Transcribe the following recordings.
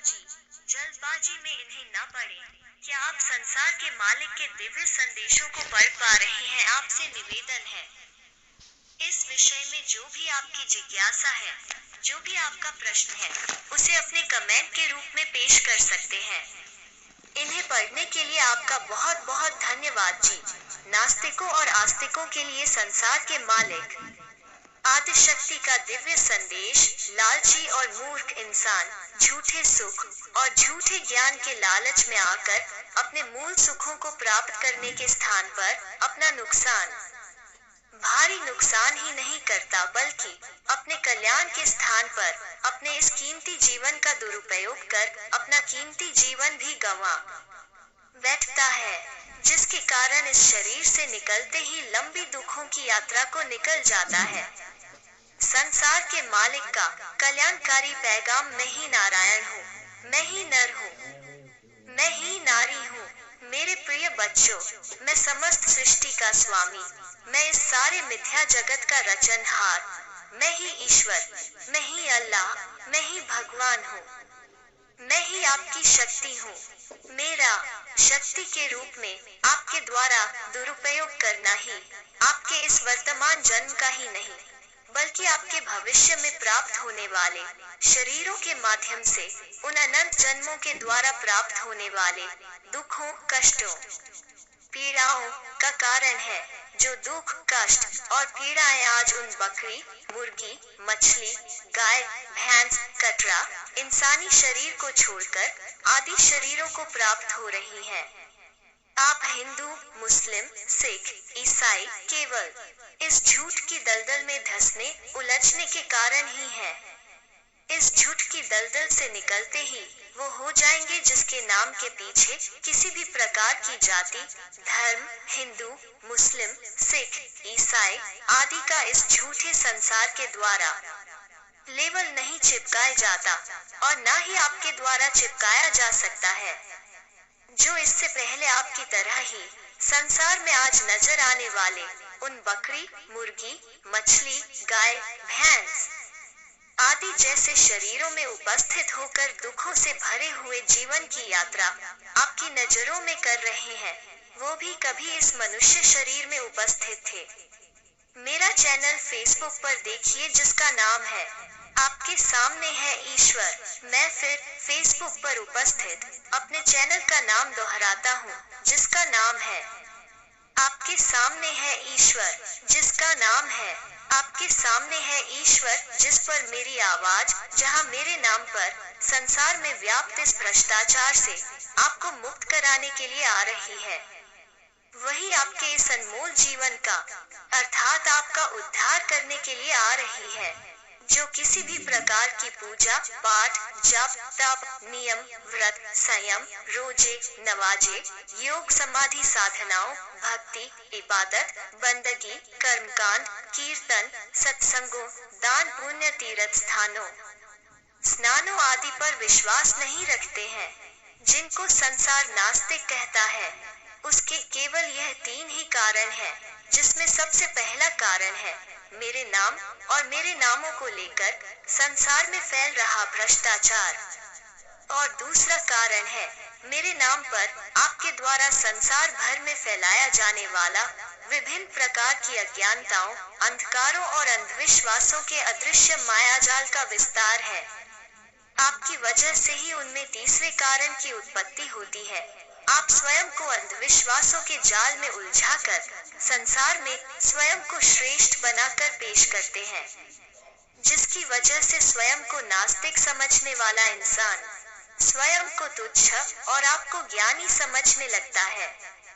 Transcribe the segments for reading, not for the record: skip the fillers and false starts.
जी, जल्दबाजी में इन्हें न पढ़ें। क्या आप संसार के मालिक के दिव्य संदेशों को पढ़ पा रहे हैं? आपसे निवेदन है, इस विषय में जो भी आपकी जिज्ञासा है, जो भी आपका प्रश्न है, उसे अपने कमेंट के रूप में पेश कर सकते हैं। इन्हें पढ़ने के लिए आपका बहुत बहुत धन्यवाद जी। नास्तिकों और आस्तिकों के लिए संसार के मालिक आदिशक्ति का दिव्य संदेश। लालची और मूर्ख इंसान झूठे सुख और झूठे ज्ञान के लालच में आकर अपने मूल सुखों को प्राप्त करने के स्थान पर अपना नुकसान, भारी नुकसान ही नहीं करता, बल्कि अपने कल्याण के स्थान पर अपने इस कीमती जीवन का दुरुपयोग कर अपना कीमती जीवन भी गंवा बैठता है, जिसके कारण इस शरीर से निकलते ही लंबी दुखों की यात्रा को निकल जाता है। संसार के मालिक का कल्याणकारी पैगाम, मैं ही नारायण हूँ, मैं ही नर हूँ, मैं ही नारी हूँ। मेरे प्रिय बच्चों, मैं समस्त सृष्टि का स्वामी, मैं इस सारे मिथ्या जगत का रचनहार, मैं ही ईश्वर, मैं ही अल्लाह, मैं ही भगवान हूँ, मैं ही आपकी शक्ति हूँ। मेरा शक्ति के रूप में आपके द्वारा दुरुपयोग करना ही आपके इस वर्तमान जन्म का ही नहीं, बल्कि आपके भविष्य में प्राप्त होने वाले शरीरों के माध्यम से उन अनंत जन्मों के द्वारा प्राप्त होने वाले दुखों, कष्टों, पीड़ाओं का कारण है। जो दुख, कष्ट और पीड़ाएं आज उन बकरी, मुर्गी, मछली, गाय, भैंस, कटरा, इंसानी शरीर को छोड़कर आदि शरीरों को प्राप्त हो रही हैं। आप हिंदू, मुस्लिम, सिख, ईसाई केवल इस झूठ की दलदल में धंसने, उलझने के कारण ही है। इस झूठ की दलदल से निकलते ही वो हो जाएंगे जिसके नाम के पीछे किसी भी प्रकार की जाति, धर्म, हिंदू, मुस्लिम, सिख, ईसाई आदि का इस झूठे संसार के द्वारा लेबल नहीं चिपकाया जाता और ना ही आपके द्वारा चिपकाया जा सकता है। जो इससे पहले आपकी तरह ही संसार में आज नजर आने वाले उन बकरी, मुर्गी, मछली, गाय, भैंस आदि जैसे शरीरों में उपस्थित होकर दुखों से भरे हुए जीवन की यात्रा आपकी नजरों में कर रहे हैं, वो भी कभी इस मनुष्य शरीर में उपस्थित थे। मेरा चैनल फेसबुक पर देखिए जिसका नाम है आपके सामने है ईश्वर। मैं फिर फेसबुक पर उपस्थित अपने चैनल का नाम दोहराता हूँ, जिसका नाम है आपके सामने है ईश्वर, जिसका नाम है आपके सामने है ईश्वर, जिस पर मेरी आवाज, जहाँ मेरे नाम पर संसार में व्याप्त इस भ्रष्टाचार से आपको मुक्त कराने के लिए आ रही है। वही आपके इस अनमोल जीवन का अर्थात आपका उद्धार करने के लिए आ रही है। जो किसी भी प्रकार की पूजा पाठ, जप तप, नियम, व्रत, संयम, रोजे, नवाजे, योग समाधि साधनाओं, भक्ति, इबादत, बंदगी, कर्मकांड, कीर्तन, सत्संगों, दान पुण्य, तीर्थ स्थानों, स्नानों आदि पर विश्वास नहीं रखते हैं, जिनको संसार नास्तिक कहता है, उसके केवल यह 3 ही कारण है, जिसमें सबसे पहला कारण है मेरे नाम और मेरे नामों को लेकर संसार में फैल रहा भ्रष्टाचार, और दूसरा कारण है मेरे नाम पर आपके द्वारा संसार भर में फैलाया जाने वाला विभिन्न प्रकार की अज्ञानताओं, अंधकारों और अंधविश्वासों के अदृश्य मायाजाल का विस्तार है। आपकी वजह से ही उनमें तीसरे कारण की उत्पत्ति होती है। आप स्वयं को अंधविश्वासों के जाल में उलझाकर संसार में स्वयं को श्रेष्ठ बनाकर पेश करते हैं, जिसकी वजह से स्वयं को नास्तिक समझने वाला इंसान स्वयं को तुच्छ और आपको ज्ञानी समझने लगता है,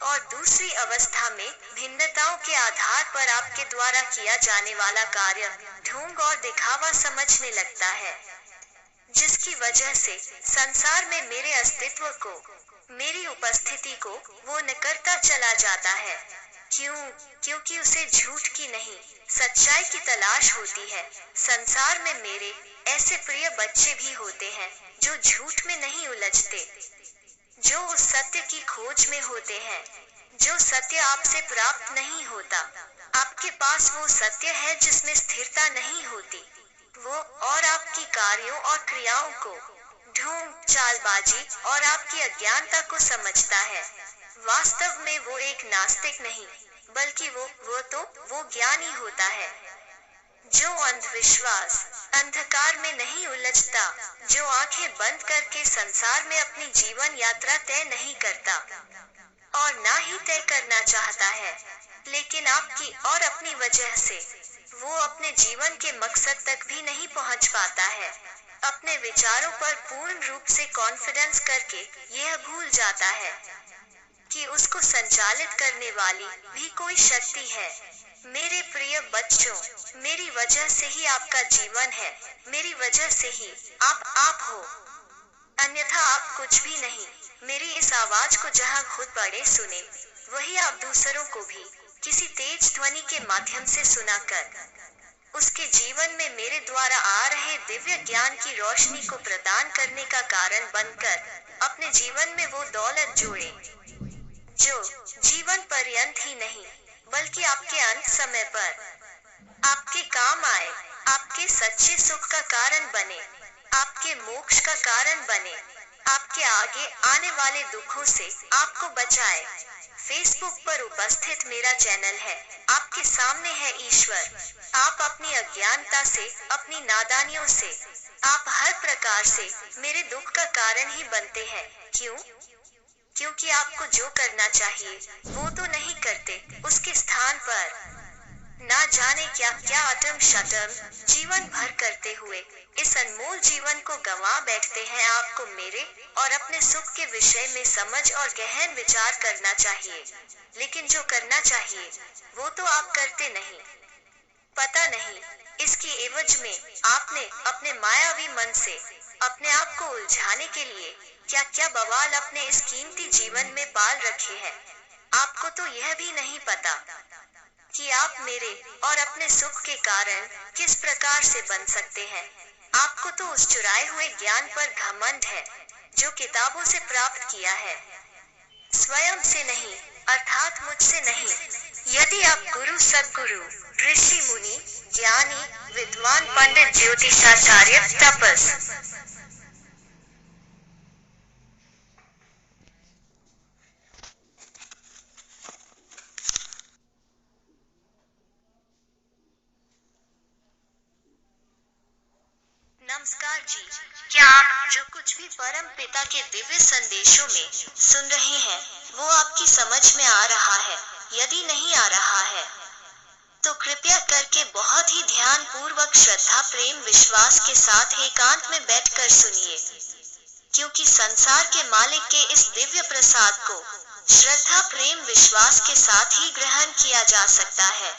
और दूसरी अवस्था में भिन्नताओं के आधार पर आपके द्वारा किया जाने वाला कार्य ढोंग और दिखावा समझने लगता है, जिसकी वजह से संसार में मेरे अस्तित्व को, मेरी उपस्थिति को वो नकारता चला जाता है। क्योंकि उसे झूठ की नहीं, सच्चाई की तलाश होती है। संसार में मेरे ऐसे प्रिय बच्चे भी होते हैं जो झूठ में नहीं उलझते, जो उस सत्य की खोज में होते हैं, जो सत्य आपसे प्राप्त नहीं होता। आपके पास वो सत्य है जिसमें स्थिरता नहीं होती, वो और आपकी कार्यों और क्रियाओं को ढोंग, चालबाजी और आपकी अज्ञानता को समझता है। वास्तव में वो एक नास्तिक नहीं, बल्कि वो ज्ञानी होता है, जो अंधविश्वास, अंधकार में नहीं उलझता, जो आंखें बंद करके संसार में अपनी जीवन यात्रा तय नहीं करता और ना ही तय करना चाहता है, लेकिन आपकी और अपनी वजह से वो अपने जीवन के मकसद तक भी नहीं पहुंच पाता है। अपने विचारों पर पूर्ण रूप से कॉन्फिडेंस करके यह भूल जाता है कि उसको संचालित करने वाली भी कोई शक्ति है। मेरे प्रिय बच्चों, मेरी वजह से ही आपका जीवन है, मेरी वजह से ही आप हो, अन्यथा आप कुछ भी नहीं। मेरी इस आवाज को जहां खुद पढ़े सुने, वही आप दूसरों को भी किसी तेज ध्वनि के माध्यम से सुनाकर उसके जीवन में मेरे द्वारा आ रहे दिव्य ज्ञान की रोशनी को प्रदान करने का कारण बनकर अपने जीवन में वो दौलत जोड़े, जो जीवन पर्यंत ही नहीं, बल्कि आपके अंत समय पर आपके काम आए, आपके सच्चे सुख का कारण बने, आपके मोक्ष का कारण बने, आपके आगे आने वाले दुखों से आपको बचाए। फेसबुक पर उपस्थित मेरा चैनल है, आपके सामने है ईश्वर। आप अपनी अज्ञानता से, अपनी नादानियों से, आप हर प्रकार से मेरे दुख का कारण ही बनते हैं। क्यों? क्योंकि आपको जो करना चाहिए वो तो नहीं करते, उसके स्थान पर ना जाने क्या क्या अटम शटम जीवन भर करते हुए इस अनमोल जीवन को गंवा बैठते हैं। आपको मेरे और अपने सुख के विषय में समझ और गहन विचार करना चाहिए, लेकिन जो करना चाहिए वो तो आप करते नहीं। पता नहीं इसकी एवज में आपने अपने मायावी मन से अपने आप को उलझाने के लिए क्या क्या बवाल अपने इस कीमती जीवन में पाल रखे हैं। आपको तो यह भी नहीं पता कि आप मेरे और अपने सुख के कारण किस प्रकार से बन सकते हैं। आपको तो उस चुराए हुए ज्ञान पर घमंड है जो किताबों से प्राप्त किया है, स्वयं से नहीं, अर्थात मुझसे नहीं। यदि आप गुरु, सद्गुरु, ऋषि मुनि, ज्ञानी, विद्वान, पंडित, ज्योतिषाचार्य, तपस, नमस्कार जी, क्या आप जो कुछ भी परम पिता के दिव्य संदेशों में सुन रहे हैं वो आपकी समझ में आ रहा है? यदि नहीं आ रहा है तो कृपया करके बहुत ही ध्यान पूर्वक, श्रद्धा, प्रेम, विश्वास के साथ एकांत में बैठकर सुनिए, क्योंकि संसार के मालिक के इस दिव्य प्रसाद को श्रद्धा, प्रेम, विश्वास के साथ ही ग्रहण किया जा सकता है,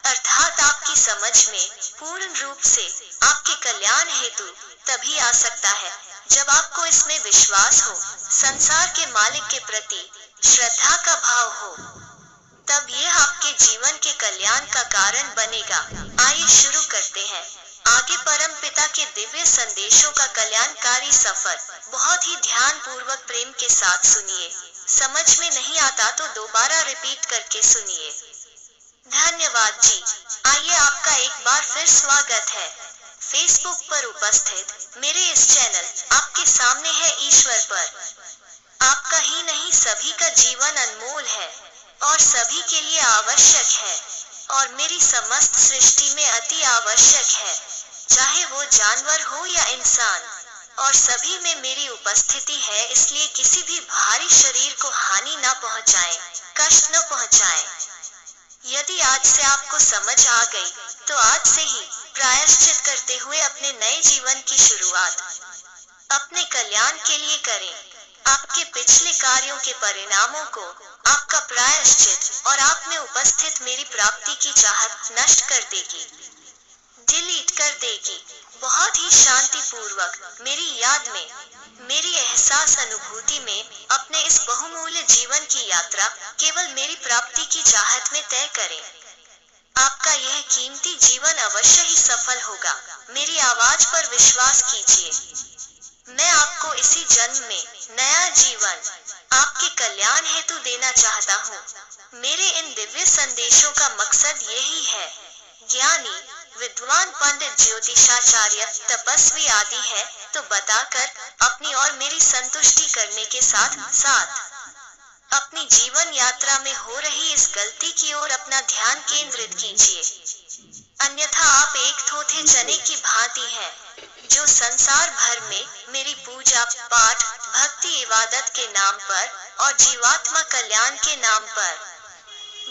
अर्थात आपकी समझ में पूर्ण रूप से आपके कल्याण हेतु तभी आ सकता है जब आपको इसमें विश्वास हो, संसार के मालिक के प्रति श्रद्धा का भाव हो, तब यह आपके जीवन के कल्याण का कारण बनेगा। आइए शुरू करते हैं आगे परम पिता के दिव्य संदेशों का कल्याणकारी सफर। बहुत ही ध्यान पूर्वक प्रेम के साथ सुनिए, समझ में नहीं आता तो दोबारा रिपीट करके सुनिए। धन्यवाद जी। आइए, आपका एक बार फिर स्वागत है फेसबुक पर उपस्थित मेरे इस चैनल आपके सामने है ईश्वर पर। आपका ही नहीं, सभी का जीवन अनमोल है और सभी के लिए आवश्यक है और मेरी समस्त सृष्टि में अति आवश्यक है, चाहे वो जानवर हो या इंसान, और सभी में मेरी उपस्थिति है। इसलिए किसी भी भारी शरीर को हानि न पहुंचाएं, कष्ट न पहुंचाएं। यदि आज से आपको समझ आ गई तो आज से ही प्रायश्चित करते हुए अपने नए जीवन की शुरुआत अपने कल्याण के लिए करें। आपके पिछले कार्यों के परिणामों को आपका प्रायश्चित और आप में उपस्थित मेरी प्राप्ति की चाहत नष्ट कर देगी, डिलीट कर देगी। बहुत ही शांति पूर्वक मेरी याद में, मेरी एहसास अनुभूति में अपने इस बहुमूल्य जीवन की यात्रा केवल मेरी प्राप्ति की चाहत में तय करें। आपका यह कीमती जीवन अवश्य ही सफल होगा। मेरी आवाज पर विश्वास कीजिए। मैं आपको इसी जन्म में नया जीवन आपके कल्याण हेतु देना चाहता हूँ। मेरे इन दिव्य संदेशों का मकसद यही है। ज्ञानी, विद्वान, पंडित, ज्योतिषाचार्य, तपस्वी आदि है तो बताकर अपनी और मेरी संतुष्टि करने के साथ साथ अपनी जीवन यात्रा में हो रही इस गलती की ओर अपना ध्यान केंद्रित कीजिए। अन्यथा आप एक थोथे चने की भांति हैं, जो संसार भर में मेरी पूजा पाठ भक्ति इबादत के नाम पर और जीवात्मा कल्याण के नाम पर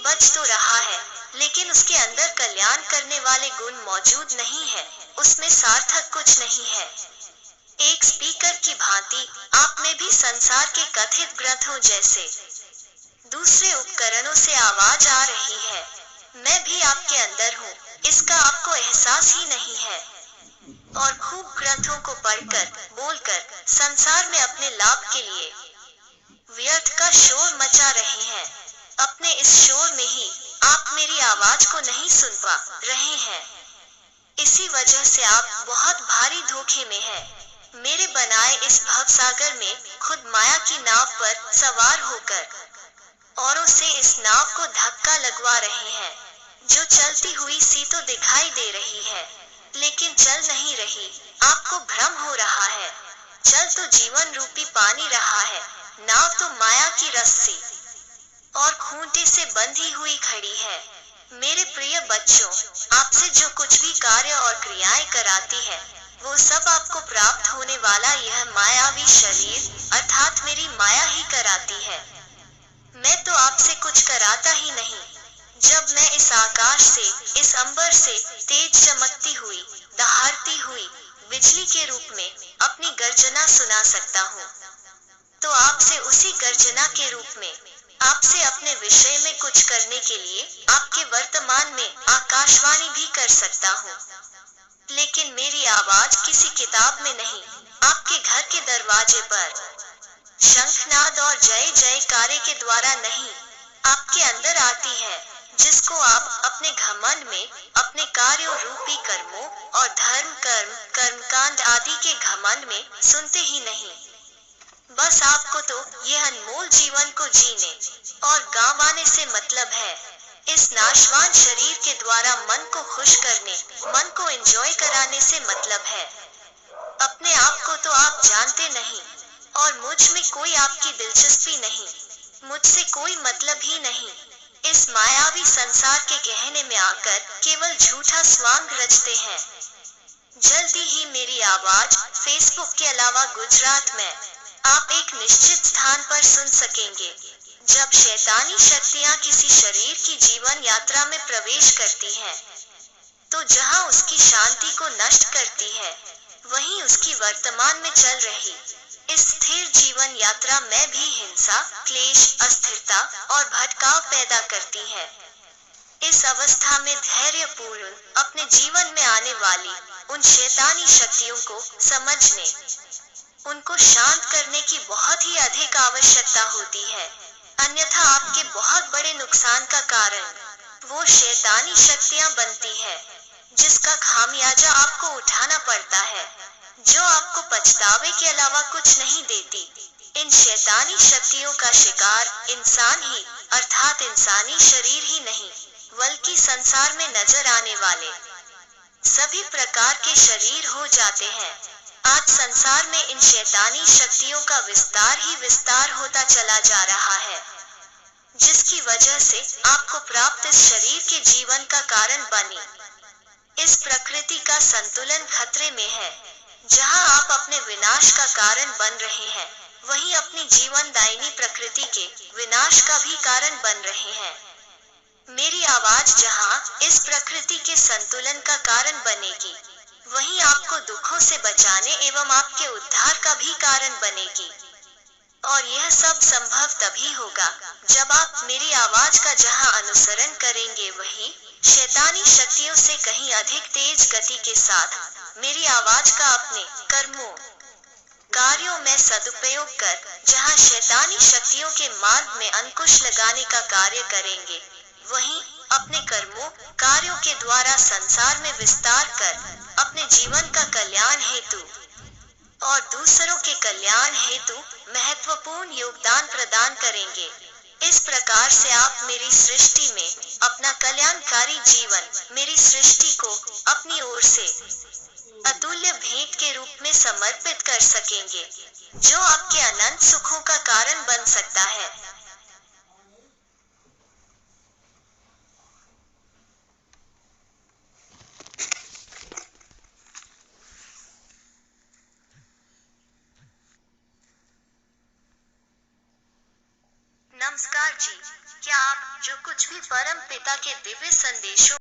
बच तो रहा है, लेकिन उसके अंदर कल्याण करने वाले गुण मौजूद नहीं है, उसमें सार्थक कुछ नहीं है। एक स्पीकर की भांति आप में भी संसार के कथित ग्रंथों जैसे दूसरे उपकरणों से आवाज आ रही है। मैं भी आपके अंदर हूँ, इसका आपको एहसास ही नहीं है, और खूब ग्रंथों को पढ़कर बोलकर संसार में अपने लाभ के लिए व्यर्थ का शोर मचा रहे हैं। अपने इस शोर में ही आप मेरी आवाज को नहीं सुन पा रहे हैं। इसी वजह से आप बहुत भारी धोखे में हैं। मेरे बनाए इस भवसागर में खुद माया की नाव पर सवार होकर औरों से इस नाव को धक्का लगवा रहे हैं, जो चलती हुई सी तो दिखाई दे रही है, लेकिन चल नहीं रही। आपको भ्रम हो रहा है। चल तो जीवन रूपी पानी रहा है, नाव तो माया की रस्सी और खूंटे से बंधी हुई खड़ी है। मेरे प्रिय बच्चों, आपसे जो कुछ भी कार्य और क्रियाएं कराती है, वो सब आपको प्राप्त होने वाला यह मायावी शरीर अर्थात मेरी माया ही कराती है। मैं तो आपसे कुछ कराता ही नहीं। जब मैं इस आकाश से, इस अंबर से तेज चमकती हुई, दहाड़ती हुई बिजली के रूप में अपनी गर्जना सुना सकता हूँ, तो आपसे उसी गर्जना के रूप में आपसे अपने विषय में कुछ करने के लिए आपके वर्तमान में आकाशवाणी भी कर सकता हूँ। लेकिन मेरी आवाज किसी किताब में नहीं, आपके घर के दरवाजे पर शंखनाद और जय जयकारे के द्वारा नहीं, आपके अंदर आती है, जिसको आप अपने घमंड में, अपने कार्यों रूपी कर्मों और धर्म कर्म कर्मकांड आदि के घमंड में सुनते ही नहीं। बस आपको तो यह अनमोल जीवन को जीने और गंवाने से मतलब है। इस नाशवान शरीर के द्वारा मन को खुश करने, मन को एंजॉय कराने से मतलब है। अपने आप को तो आप जानते नहीं, और मुझ में कोई आपकी दिलचस्पी नहीं, मुझसे कोई मतलब ही नहीं। इस मायावी संसार के गहने में आकर केवल झूठा स्वांग रचते हैं। जल्दी ही मेरी आवाज फेसबुक के अलावा गुजरात में आप एक निश्चित स्थान पर सुन सकेंगे। जब शैतानी शक्तियां किसी शरीर की जीवन यात्रा में प्रवेश करती हैं, तो जहां उसकी शांति को नष्ट करती है, वहीं उसकी वर्तमान में चल रही इस स्थिर जीवन यात्रा में भी हिंसा, क्लेश, अस्थिरता और भटकाव पैदा करती है। इस अवस्था में धैर्यपूर्ण अपने जीवन में आने वाली उन शैतानी शक्तियों को समझने, उनको शांत करने की बहुत ही अधिक आवश्यकता होती है। अन्यथा आपके बहुत बड़े नुकसान का कारण वो शैतानी शक्तियां बनती है, जिसका खामियाजा आपको उठाना पड़ता है, जो आपको पछतावे के अलावा कुछ नहीं देती। इन शैतानी शक्तियों का शिकार इंसान ही अर्थात इंसानी शरीर ही नहीं, बल्कि संसार में नजर आने वाले सभी प्रकार के शरीर हो जाते हैं। आज संसार में इन शैतानी शक्तियों का विस्तार ही विस्तार होता चला जा रहा है, जिसकी वजह से आपको प्राप्त इस शरीर के जीवन का कारण बनी इस प्रकृति का संतुलन खतरे में है। जहां आप अपने विनाश का कारण बन रहे हैं, वहीं अपनी जीवनदायिनी प्रकृति के विनाश का भी कारण बन रहे हैं। मेरी आवाज जहां इस प्रकृति के संतुलन का कारण बनेगी, वहीं आपको दुखों से बचाने एवं आपके उद्धार का भी कारण बनेगी। और यह सब संभव तभी होगा जब आप मेरी आवाज का जहां अनुसरण करेंगे, वहीं शैतानी शक्तियों से कहीं अधिक तेज गति के साथ मेरी आवाज का अपने कर्मों कार्यों में सदुपयोग कर जहां शैतानी शक्तियों के मार्ग में अंकुश लगाने का कार्य करेंगे, वहीं अपने कर्मों कार्यों के द्वारा संसार में विस्तार कर अपने जीवन का कल्याण हेतु और दूसरों के कल्याण हेतु महत्वपूर्ण योगदान प्रदान करेंगे। इस प्रकार से आप मेरी सृष्टि में अपना कल्याणकारी जीवन, मेरी सृष्टि को अपनी ओर से अतुल्य भेंट के रूप में समर्पित कर सकेंगे, जो आपके अनंत सुखों का कारण बन सकता है। नमस्कार जी, क्या आप जो कुछ भी परम पिता के दिव्य संदेशों